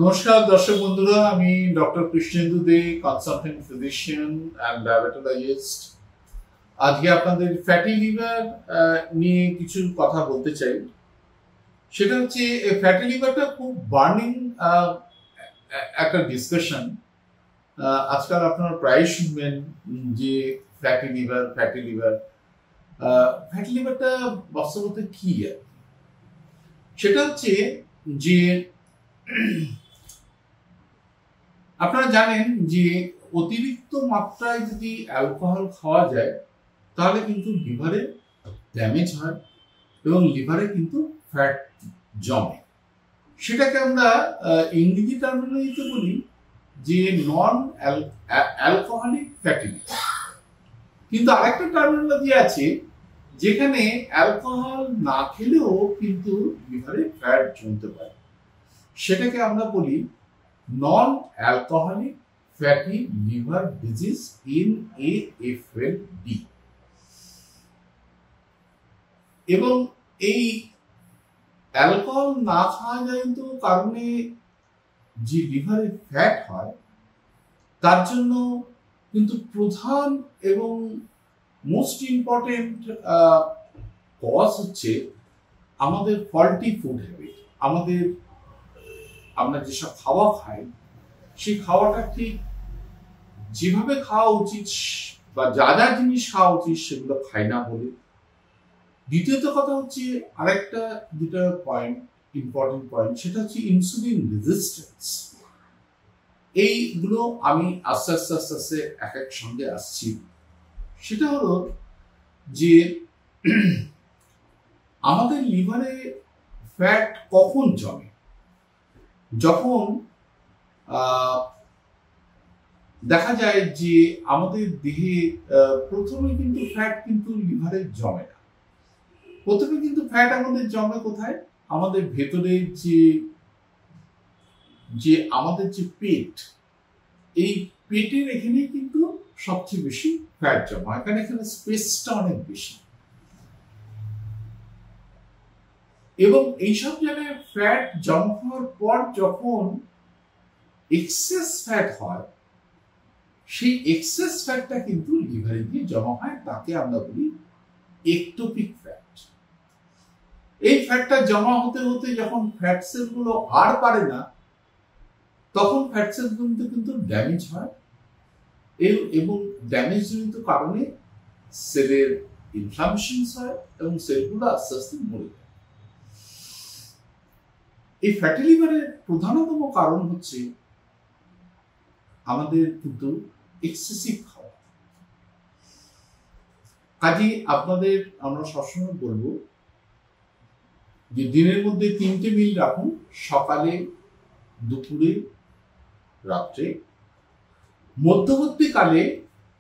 নমস্কার দর্শক বন্ধুরা, আমি doctor Krishnendu Dey, consultant physician and diabetologist. আজকে আপনাদের ফ্যাটি লিভার নিয়ে কিছু কথা বলতে চাই। সেটা হচ্ছে ফ্যাটি লিভারটা খুব বার্নিং একটা ডিসকাশন। আজকাল আপনারা প্রায় শুনবেন যে fatty liver fatty liver fatty লিভারটা বাস্তবতা কি? সেটা হচ্ছে যে আপনারা জানেন যে অতিরিক্ত মাত্রায় যদি অ্যালকোহল খাওয়া যায় তাহলে কিন্তু লিভারে ড্যামেজ হয় এবং লিভারে কিন্তু ফ্যাট জমে। সেটাকে আমরা ইংরেজি টার্মিনোলজিতে বলি যে নন অ্যালকোহলিক ফ্যাটি লিভার। কিন্তু আরেকটা টার্মিনোলজি আছে যেখানে অ্যালকোহল না খেলেও কিন্তু লিভারে ফ্যাট জমতে পারে, সেটাকে আমরা বলি non alcoholic fatty liver disease NAFLD। এবং এই অ্যালকোহল না খাওয়া জনিত কারণে যে লিভারে ফ্যাট হয় তার জন্য কিন্তু প্রধান এবং মোস্ট ইম্পর্টেন্ট কজ হচ্ছে আমাদের ফল্টি ফুড হ্যাবিট। আমরা যেসব খাওয়া খাই সেই খাওয়াটা ঠিক যেভাবে খাওয়া উচিত বা যা যা জিনিস খাওয়া উচিত সেগুলো খাই না বলে। দ্বিতীয়ত কথা হচ্ছে আরেকটা যেটা ইম্পর্টেন্ট পয়েন্ট, সেটা হচ্ছে ইনসুলিন রেজিস্ট্যান্স। এইগুলো আমি আস্তে আস্তে এক এক সঙ্গে আসছি। সেটা হলো যে আমাদের লিভারে ফ্যাট কখন জমে? যখন দেখা যায় যে আমাদের দেহে প্রথমে কিন্তু ফ্যাট কিন্তু লিভারে জমে না। প্রথমে কিন্তু ফ্যাট আমাদের জমে কোথায়? আমাদের ভেতরে যে আমাদের যে পেট, এই পেটের এখানে কিন্তু সবচেয়ে বেশি ফ্যাট জমা হয়, কারণ এখানে স্পেসটা অনেক বেশি। এবং এইসব জায়গায় ফ্যাট জমা হওয়ার পর যখন এক্সেস ফ্যাট হয়, সেই এক্সেস ফ্যাটটা কিন্তু লিভারে গিয়ে জমা হয়, তাকে আমরা বলি একটোপিক ফ্যাট। এই ফ্যাটটা জমা হতে হতে যখন ফ্যাট সেলগুলো আর পারে না, তখন ফ্যাট সেলগুলো কিন্তু ড্যামেজ হয় এবং ড্যামেজ জনিত কারণে সেলের ইনফ্লামেশন হয় এবং সেলগুলো আস্তে আস্তে মরে যায়। এই ফ্যাটি লিভারের প্রধানতম কারণ হচ্ছে আমাদের কিন্তু এক্সেসিভ খাওয়া। কাজে আপনাদের আমরা সবসময় বলবো যে দিনের মধ্যে 3টে মিল রাখুন, সকালে, দুপুরে, রাত্রে। মধ্যবর্তীকালে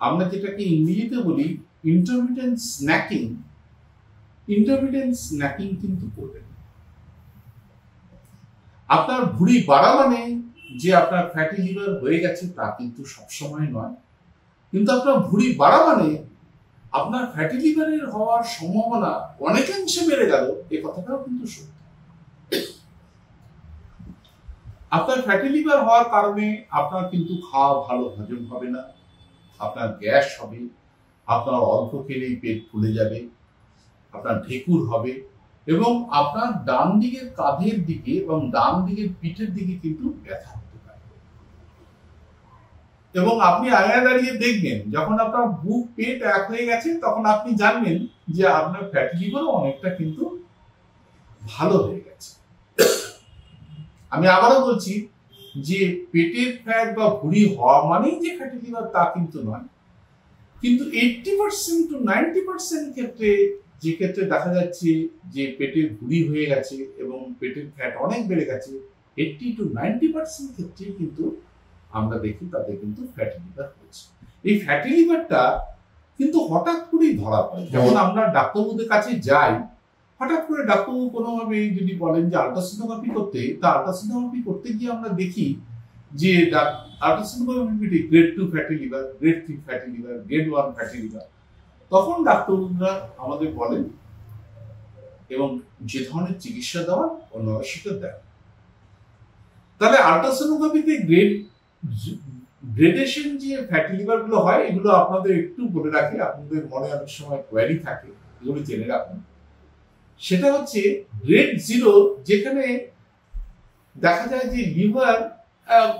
আমরা যেটাকে ইংরেজিতে বলি ইন্টারমিটেন্ট স্ন্যাকিং কিন্তু করবেন। আপনার ভুঁড়ি বাড়া মানে যে আপনার ফ্যাটি লিভার হয়ে গেছে তা কিন্তু সবসময় নয়, কিন্তু আপনার ভুঁড়ি বাড়া মানে আপনার ফ্যাটি লিভারের হওয়ার সম্ভাবনা অনেকাংশে বেড়ে গেল, এই কথাটাও কিন্তু সত্য। আপনার ফ্যাটি লিভার হওয়ার কারণে আপনার কিন্তু খাওয়া ভালো হজম হবে না, আপনার গ্যাস হবে, আপনার অল্প খেলেই পেট ফুলে যাবে, আপনার ঢেকুর হবে এবং আপনার ডান দিকের কাঁধের দিকে এবং ডান দিকের পিঠের দিকে কিন্তু ব্যথা হতে পারে। এবং আপনি আয়নায় দাঁড়িয়ে দেখবেন যখন আপনার বুক পেট এক হয়ে গেছে, তখন আপনি জানবেন যে আপনার ফ্যাটি লিভারও অনেকটা কিন্তু ভালো হয়ে গেছে। আমি আবারও বলছি যে পেটের ফ্যাট বা ভুঁড়ি হওয়া মানেই যে ফ্যাটি লিভার তা কিন্তু নয়, কিন্তু 80% to 90% ক্ষেত্রে, যে ক্ষেত্রে দেখা যাচ্ছে যে পেটের ভুঁড়ি হয়ে গেছে এবং পেটের ফ্যাট অনেক বেড়ে গেছে, 80 to 90% ক্ষেত্রে কিন্তু আমরা দেখি তাদের কিন্তু ফ্যাটি লিভার হচ্ছে। এই ফ্যাটি লিভারটা কিন্তু হঠাৎ করেই ধরা পড়ে। যখন আমরা ডাক্তারবাবুদের কাছে যাই, হঠাৎ করে ডাক্তারবাবু কোনোভাবে যদি বলেন যে আল্ট্রাসোনোগ্রাফি করতে, তা আল্ট্রাসোনোগ্রাফি করতে গিয়ে আমরা দেখি যে ultrasonography grade 2 fatty liver, grade 3 fatty liver, grade 1 fatty liver. তখন ডাক্তারবাবুরা আমাদের বলেন এবং যে ধরনের চিকিৎসা দেওয়ার ওনারা সেটা দেন। তাহলে আল্ট্রাসোনোগ্রাফিতে গ্রেডেশন যে ফ্যাটি লিভার গুলো হয়, এগুলো আপনাদের একটু বলে রাখি, আপনাদের মনে অনেক সময় কোয়ারি থাকে, এগুলো জেনে রাখুন। সেটা হচ্ছে গ্রেড 0, যেখানে দেখা যায় যে লিভার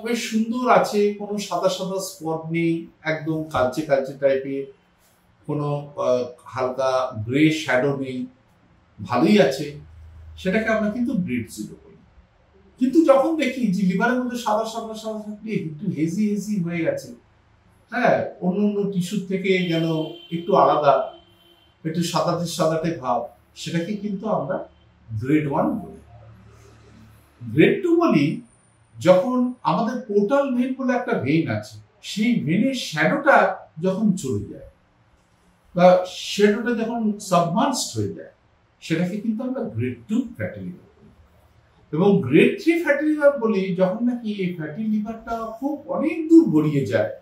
বেশ সুন্দর আছে, কোনো সাদা সাদা স্পট নেই, একদম কালচে কালচে টাইপের, কোনো হালকা গ্রে শ্যাডো নেই, ভালোই আছে, সেটাকে আমরা কিন্তু গ্রেড 0 বলি। কিন্তু যখন দেখি যে লিভারের মধ্যে সাদা সাদা সাদা থাকলে একটু হেজি হেজি হয়ে গেছে, হ্যাঁ, অন্য অন্য টিস্যুর থেকে যেন একটু আলাদা, একটু সাদাটে সাদাটে ভাব, সেটাকে কিন্তু আমরা গ্রেড 1 বলি। গ্রেড 2 বলি যখন আমাদের পোর্টাল ভেন বলে একটা ভেন আছে, সেই ভেনের শ্যাডোটা যখন চলে যায় বা শ্যাডোটা যখন সাবমার্জড হয়ে যায়, সেটাকে কিন্তু আমরা গ্রেড 2 ফ্যাটি লিভার বলি। এবং গ্রেড 3 ফ্যাটি লিভার বলি যখন নাকি এই ফ্যাটি লিভারটা খুব অনেক দূর গড়িয়ে যায়,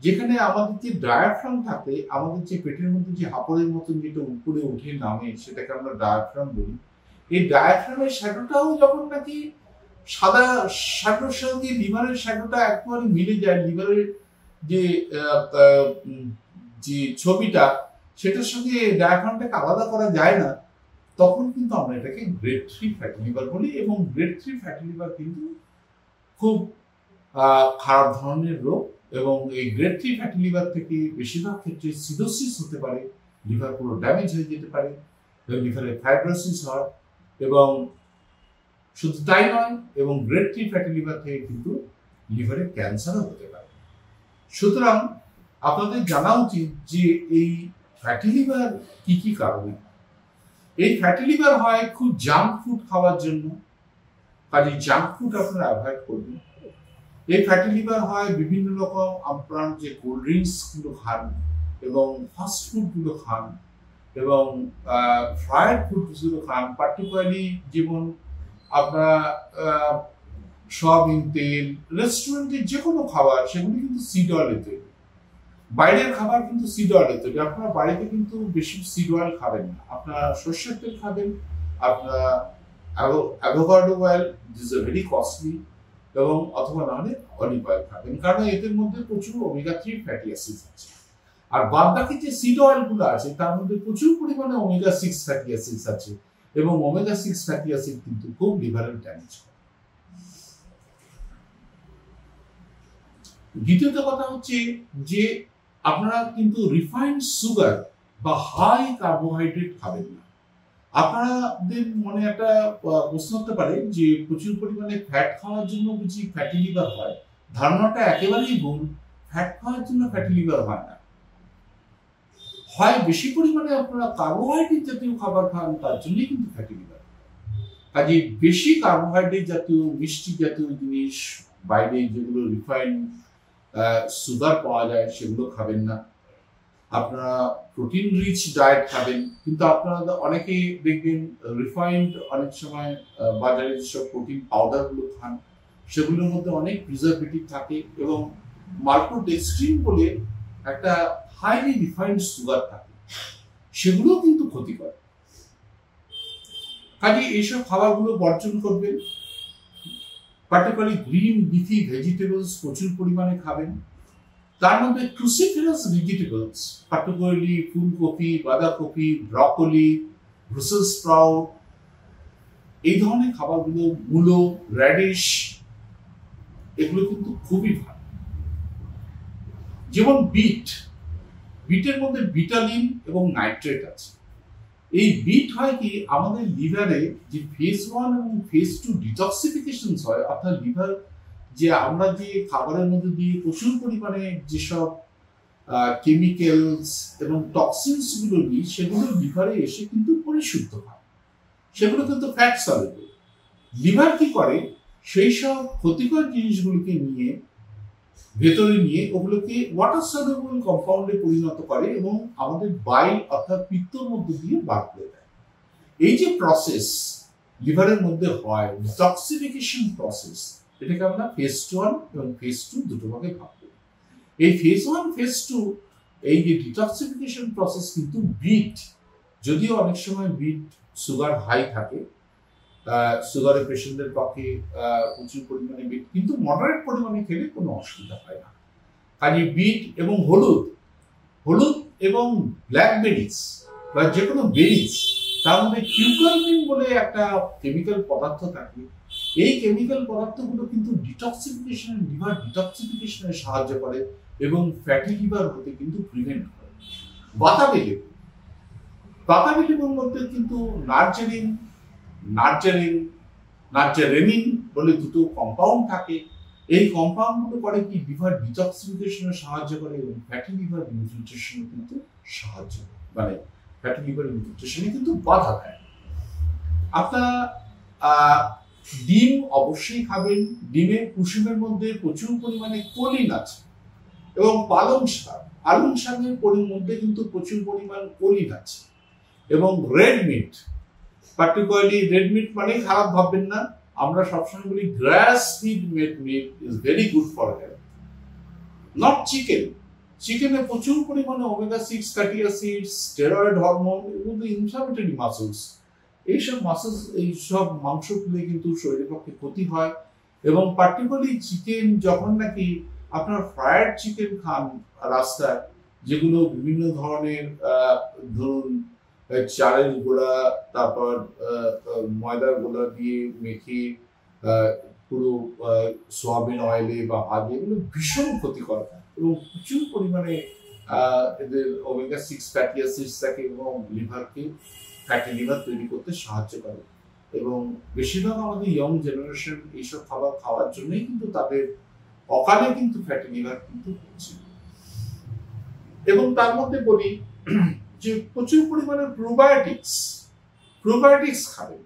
যেখানে আমাদের যে ডায়াফ্রাম থাকে, আমাদের যে পেটের মধ্যে যে হাঁপাড়ের মতন যেটা উপরে উঠে নামে, সেটাকে আমরা ডায়াফ্রাম বলি। এই ডায়াফ্রামের শ্যাডোটাও যখন নাকি সাদা শ্যাডোর সঙ্গে লিভারের শ্যাডোটা একেবারে মিলে যায়, লিভারের যে যে ছবিটা, সেটার সঙ্গে ডায়াফ্রামটাকে আলাদা করা যায় না, তখন কিন্তু আমরা এটাকে গ্রেড 3 ফ্যাটি লিভার বলি। এবং গ্রেড 3 ফ্যাটি লিভার কিন্তু খুব খারাপ ধরনের রোগ, এবং এই গ্রেড 3 ফ্যাটি লিভার থেকে বেশিরভাগ ক্ষেত্রে সিরোসিস হতে পারে, লিভার পুরো ড্যামেজ হয়ে যেতে পারে, লিভারে ফাইব্রোসিস হয়, এবং শুধু তাই নয়, এবং গ্রেড 3 ফ্যাটি লিভার থেকে কিন্তু লিভারে ক্যান্সারও হতে পারে। সুতরাং আপনাদের জানা উচিত যে এই ফ্যাটি লিভার কি কি কারণে। এই ফ্যাটি লিভার হয় খুব জাঙ্ক ফুড খাওয়ার জন্য, কাজে জাঙ্ক ফুড আপনারা অ্যাভয়েড করবেন। এই ফ্যাটি লিভার হয় বিভিন্ন রকম আপনার যে কোল্ড ড্রিঙ্কস গুলো খান, এবং ফাস্ট ফুড গুলো খান, এবং ফ্রাইড ফুড গুলো খান, পার্টিকুলারলি যেমন আপনারা সয়াবিন তেল, রেস্টুরেন্টের যে কোনো খাবার, সেগুলি কিন্তু সিড অয়েলে তৈরি। বাইরের খাবার কিন্তু সিড অয়েলে তৈরি। আপনারা বাড়িতে কিন্তু বেশি সিড অয়েল খাবেন না, আপনারা সর্ষের তেল খাবেন, আপনারা avocado oil, this are very costly, এবং অথবা নাহলে অলিভ অয়েল খাবেন, কারণ এদের মধ্যে প্রচুর ওমেগা 3 ফ্যাটি অ্যাসিড আছে। আর বাদ বাকি যে সিড অয়েল গুলো আছে, তার মধ্যে প্রচুর পরিমাণে ওমেগা 6 ফ্যাটি অ্যাসিড আছে, এবং ওমেগা 6 ফ্যাটি অ্যাসিড কিন্তু খুব লিভারের ড্যামেজ করে। দ্বিতীয়ত কথা হচ্ছে যে আপনারা কিন্তু রিফাইন্ড সুগার বা হাই কার্বোহাইড্রেট খাবেন না। আপনাদের মনে একটা প্রশ্ন হতে পারে যে প্রচুর পরিমাণে ফ্যাট খাওয়ার জন্য বুঝি ফ্যাটি লিভার হয়। ধারণাটা একেবারেই ভুল। ফ্যাট খাওয়ার জন্য ফ্যাটি লিভার হয় না, হয় বেশি পরিমাণে আপনারা কার্বোহাইড্রেট জাতীয় খাবার খান, তার জন্যই কিন্তু ফ্যাটি লিভার। কাজে বেশি কার্বোহাইড্রেট জাতীয়, মিষ্টি জাতীয় জিনিস, বাইরে যেগুলো রিফাইন্ড সুগার পাওয়া যায়, সেগুলো খাবেন না। আপনারা প্রোটিন রিচ ডায়েট খাবেন, কিন্তু আপনারা অনেকে দেখবেন রিফাইন্ড অনেক সময় বাজারে যেসব প্রোটিন পাউডার গুলো খান, সেগুলোর মধ্যে অনেক প্রিজারভেটিভ থাকে, এবং মাল্টোডেক্সট্রিন বলে একটা হাইলি রিফাইন্ড সুগার থাকে, সেগুলো কিন্তু ক্ষতিকর। কাজে এইসব খাবারগুলো বর্জন করবেন। পার্টিকুলারলি গ্রিন লিফি ভেজিটেবলস প্রচুর পরিমাণে খাবেন। তার মধ্যে ক্রুসিফেরাস ভেজিটেবলস, পার্টিকুলারলি ফুলকপি, বাঁধাকপি, ব্রকলি, ব্রুসেলস স্প্রাউট, এই ধরনের খাবারগুলো, মূলো, র্যাডিশ, এগুলো কিন্তু খুবই ভালো। যেমন বিটের মধ্যে ভিটামিন এবং নাইট্রেট আছে। এই বিট হয় কি, আমাদের লিভারে যে ফেজ 1 এবং ফেজ 2 ডিটক্সিফিকেশন হয়, অর্থাৎ লিভার যে আমরা যে খাবারের মধ্যে দিয়ে প্রচুর পরিমাণে যেসব কেমিক্যালস এবং টক্সিনস গুলো নিই, সেগুলো লিভারে এসে কিন্তু পরিশুদ্ধ হয়, সেগুলো কিন্তু ফ্যাট সলিউবল। লিভার কি করে, সেই সব ক্ষতিকর জিনিসগুলোকে নিয়ে ভেতরে নিয়ে ওগুলোকে ওয়াটার সলিউবল কম্পাউন্ডে পরিণত করে, এবং আমাদের বাইল অর্থাৎ পিত্তর মধ্যে দিয়ে বার করে দেয়। এই যে প্রসেস লিভারের মধ্যে হয়, ডিটক্সিফিকেশন প্রসেস, এটাকে আমরা ফেজ 1 এবং ফেজ 2 দুটো ভাগে ভাগ করি। এই ফেজ 1, ফেজ 2, এই যে ডিটক্সিফিকেশন প্রসেস কিন্তু বিট, যদিও অনেক সময় বিট সুগার হাই থাকে, সুগারের পেশেন্টদের পক্ষে প্রচুর পরিমাণে বিট, কিন্তু মডারেট পরিমাণে খেলে কোনো অসুবিধা হয় না। কাজে বিট এবং হলুদ এবং ব্ল্যাকবেরিজ বা যে কোনো বেরিজ, তার মধ্যে কিউকারমিন বলে একটা কেমিক্যাল পদার্থ থাকে। এই কেমিক্যাল পদার্থগুলো কিন্তু ডিটক্সিফিকেশন, লিভার ডিটক্সিফিকেশনে সাহায্য করে এবং ফ্যাটি লিভার হতে কিন্তু প্রিভেন্ট করে। বাতাবি লেবুর মধ্যে কিন্তু নার্জারেনিন বলে দুটো কম্পাউন্ড থাকে। এই কম্পাউন্ডগুলো করে কি লিভার ডিটক্সিফিকেশনে সাহায্য করে এবং ফ্যাটি লিভার ইনফিল্ট্রেশনে কিন্তু সাহায্য করে, মানে ফ্যাটি লিভার ইনফিল্ট্রেশনে কিন্তু বাধা দেয়। আপনারা ডিম অবশ্যই খাবেন। ডিমের কুসুমের মধ্যে প্রচুর পরিমাণে কোলিন আছে এবং পালং শাকের মধ্যে কিন্তু প্রচুর পরিমাণ কোলিন আছে। এবং red meat, particularly red meat মানে খারাপ ভাববেন না, আমরা সবসময় বলি grass feed made meat is very good for health, not chicken. চিকেনে প্রচুর পরিমাণে omega 6 fatty acids, steroid hormone এবং ইনফ্লামেটরি মাসলস, এইসব মাংস খেলে কিন্তু শরীরের পক্ষে ক্ষতি হয়। এবং পার্টিকুলারলি চিকেন যখন নাকি আপনার ফ্রায়েড চিকেন খান রাস্তায়, যেগুলো বিভিন্ন ধরনের ধরুন চালের গোড়া, তারপর ময়দার গোড়া দিয়ে মেখে পুরো সোয়াবিন অয়েলে বা ভাজে, এগুলো ভীষণ ক্ষতিকর এবং প্রচুর পরিমাণে এদের ওমেগা 6 ফ্যাটি অ্যাসিডস থাকে এবং লিভারকে ফ্যাটি লিভার তৈরি করতে সাহায্য করে। এবং বেশিরভাগ আমাদের ইয়ং জেনারেশন এইসব খাবার খাওয়ার জন্যই কিন্তু তাদের অকালে কিন্তু ফ্যাটি লিভার কিন্তু হচ্ছে। এবং তার মধ্যে বলি যে প্রচুর পরিমাণে প্রোবায়োটিক্স খাবেন,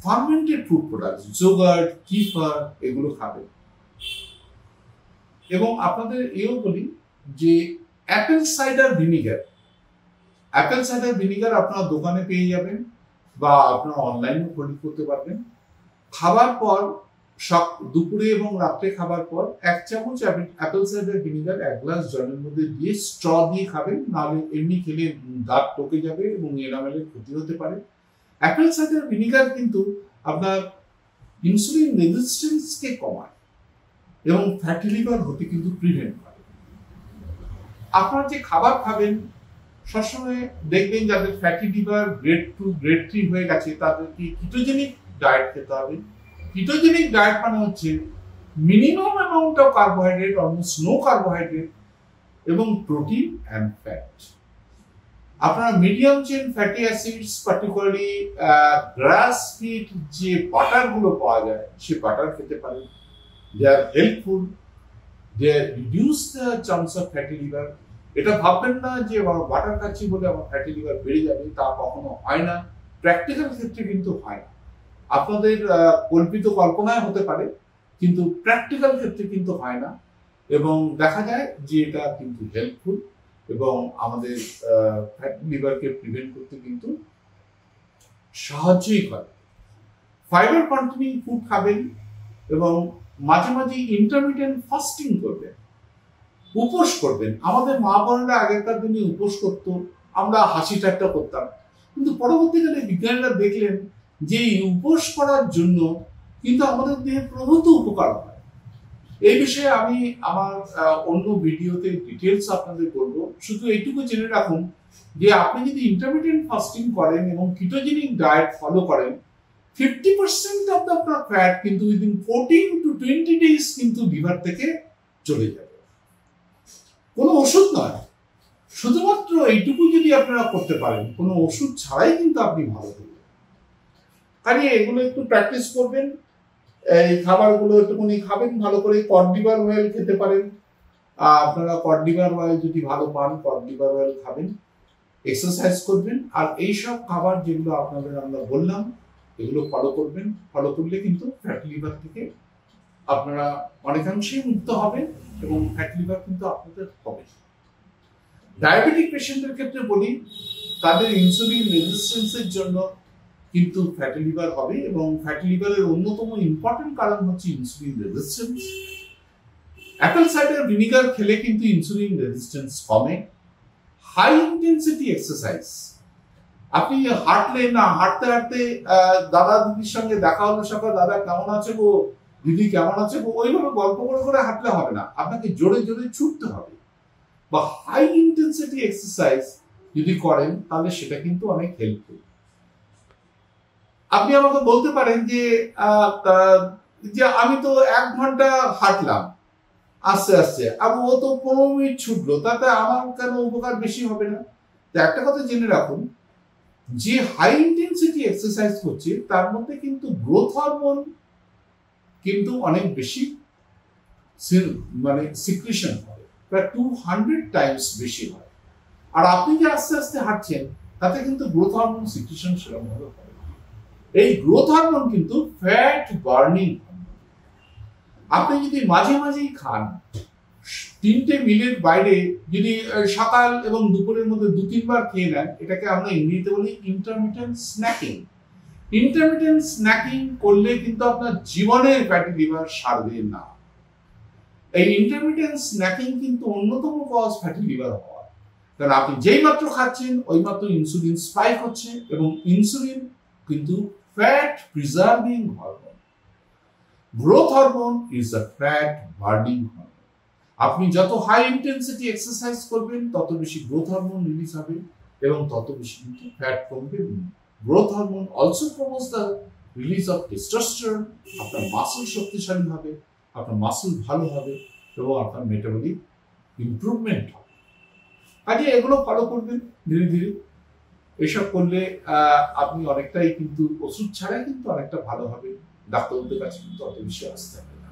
ফার্মেন্টেড ফুড প্রোডাক্টস, যোগার্ট, কিফার, এগুলো খাবেন। এবং আপনাদের এও বলি যে অ্যাপেল সাইডার ভিনিগার আপনারা দোকানে পেয়ে যাবেন বা আপনারা অনলাইনে খরিদ করতে পারবেন। খাবার পর দুপুরে এবং রাত্রে খাবার পর 1 চামচ অ্যাপেল সাইডার ভিনিগার 1 গ্লাস জলের মধ্যে দিয়ে স্ট্র দিয়ে খাবেন, নাহলে এমনি খেলে দাঁত টকে যাবে এবং এনামেলের ক্ষতি হতে পারে। অ্যাপেল সাইডার ভিনিগার কিন্তু আপনার ইনসুলিন রেজিস্ট্যান্সকে কমায় এবং ফ্যাটি লিভার হতে কিন্তু প্রিভেন্ট করে। আপনারা যে খাবার খাবেন সবসময় দেখবেন যাদের ফ্যাটি লিভার গ্রেড 2 গ্রেড 3 হয়ে গেছে তাদেরকে কিটোজেনিক ডায়েট খেতে হবে। কিটোজেনিক ডায়েট মানে হচ্ছে minimum amount of carbohydrate, almost no carbohydrate এবং প্রোটিন অ্যান্ড ফ্যাট। আপনারা medium chain fatty acids, particularly grass feed যে বাটার গুলো পাওয়া যায় সে বাটার খেতে পারেন। They are helpful, they reduce the chance of fatty liver. এটা ভাববেন না যে বাটার খাচ্ছি বলে আমার ফ্যাটি লিভার বেড়ে যাবে, তা কখনো হয় না। প্র্যাকটিক্যাল ক্ষেত্রে কিন্তু হয় না। আপনাদের কল্পিত কল্পনায় হতে পারে, কিন্তু প্র্যাকটিক্যাল ক্ষেত্রে কিন্তু হয় না। এবং দেখা যায় যে এটা কিন্তু হেল্পফুল এবং আমাদের ফ্যাটি লিভারকে প্রিভেন্ট করতে কিন্তু সাহায্যই করে। ফাইবার কন্টেনিং ফুড খাবেন এবং মাঝে মাঝে ইন্টারমিডিয়েন্ট ফাস্টিং করবেন, উপোস করবেন। আমাদের মা বোনেরা আগেকার দিনে উপোস করত, আমরা হাসি ঠাট্টা করতাম, কিন্তু পরবর্তীকালে বিজ্ঞানীরা দেখলেন যে এই উপোস করার জন্য কিন্তু আমাদের দেহে প্রভূত উপকার হয়। এই বিষয়ে আমি আমার অন্য ভিডিওতে ডিটেলস আপনাদের বলবো। শুধু এইটুকু জেনে রাখুন যে আপনি যদি ইন্টারমিডিয়েন্ট ফাস্টিং করেন এবং কিটোজেনিক ডায়েট ফলো করেন, 50% অফ দ্য আপনার ফ্যাট কিন্তু উইদিন 14 to 20 ডেজ কিন্তু লিভার থেকে চলে যাবে। কোনো ওষুধ নয়, শুধুমাত্র এইটুকু যদি আপনারা করতে পারেন, কোনো ওষুধ ছাড়াই কিন্তু আপনি ভালো হবেন। কাজে এগুলো একটু প্র্যাকটিস করবেন, এই খাবারগুলো একটুখানি খাবেন ভালো করে। কড লিভার অয়েল খেতে পারেন, আপনারা কড লিভার অয়েল যদি ভালো পান কড লিভার অয়েল খাবেন, এক্সারসাইজ করবেন, আর এইসব খাবার যেগুলো আপনাদের আমরা বললাম এগুলো ফলো করবেন। ফলো করলে কিন্তু ফ্যাটি লিভার থেকে আপনারা অনেকাংশেই মুক্ত হবেন এবং ফ্যাটি লিভার কিন্তু আপনাদের হবে। ডায়াবেটিক পেশেন্টদের ক্ষেত্রে বলি, তাদের ইনসুলিন রেজিস্ট্যান্সের জন্য কিন্তু ফ্যাটি লিভার হবে এবং ফ্যাটি লিভারের অন্যতম ইম্পর্টেন্ট কারণ হচ্ছে insulin resistance. Apple cider vinegar খেলে কিন্তু ইনসুলিন রেজিস্ট্যান্স কমে। হাই ইন্টেন্সিটি এক্সারসাইজ আপনি হাঁটলেন না, হাঁটতে হাঁটতে দাদা দিদির সঙ্গে দেখা হলো সকাল, দাদা কেমন আছে গো, দিদি কেমন আছে গো, ওইভাবে গল্প করে করে হাঁটলে হবে না, আপনাকে জোরে জোরে ছুটতে হবে। বা হাই ইন্টেন্সিটি এক্সারসাইজ যদি করেন তাহলে সেটা কিন্তু অনেক হেল্পফুল। আপনি আমাকে বলতে পারেন যে আমি তো 1 ঘন্টা হাঁটলাম আস্তে আস্তে, আর ও তো 15 মিনিট ছুটলো, তাতে আমার কেন উপকার বেশি হবে না? একটা কথা জেনে রাখুন, যে হাই ইন্টেন্সিটি এক্সারসাইজ করছে তার মধ্যে কিন্তু গ্রোথ হরমোন কিন্তু অনেক বেশি মানে সিক্রেশন হয়, প্রায় 200 টাইমস বেশি হয়। আর আপনি যে আস্তে আস্তে হাঁটছেন তাতে কিন্তু গ্রোথ হরমোন সিক্রেশন সেরকম ভাবে হয়। এই গ্রোথ হরমোন কিন্তু ফ্যাট বার্নিং হরমোন। আপনি যদি মাঝে মাঝেই খান, 3টে মিলের বাইরে যদি সকাল এবং দুপুরের মধ্যে 2-3 বার খেয়ে নেন, এটাকে আমরা ইংরেজিতে বলি ইন্টারমিটেন্ট স্ন্যাকিং। ইন্টারমিটেন্ট স্ন্যাকিং করলে কিন্তু আপনার জীবনের ফ্যাটি লিভার সারবে না। এই ইন্টারমিটেন্ট স্ন্যাকিং কিন্তু অন্যতম কজ ফ্যাটি লিভার হওয়ার, কারণ আপনি যেই মাত্র খাচ্ছেন ওই মাত্র ইনসুলিন স্পাইক হচ্ছে, এবং ইনসুলিন কিন্তু fat preserving hormone. Growth hormone is a fat burning hormone. আপনি যত হাই ইন্টেন্সিটি এক্সারসাইজ করবেন তত বেশি গ্রোথ হরমোন রিলিজ হবে এবং তত বেশি কিন্তু ফ্যাট কমবে। Growth hormone also promotes the release of testosterone. আপনার মাসল শক্তিশালী হবে, আপনার মাসল ভালো হবে এবং আপনার মেটাবলিক ইমপ্রুভমেন্ট হবে। কাজে এগুলো ফলো করবেন ধীরে ধীরে। এসব করলে আপনি অনেকটাই কিন্তু ওষুধ ছাড়াই কিন্তু অনেকটা ভালো হবে। ডাক্তারদের কাছে কিন্তু অত বেশি আসতে হবে না।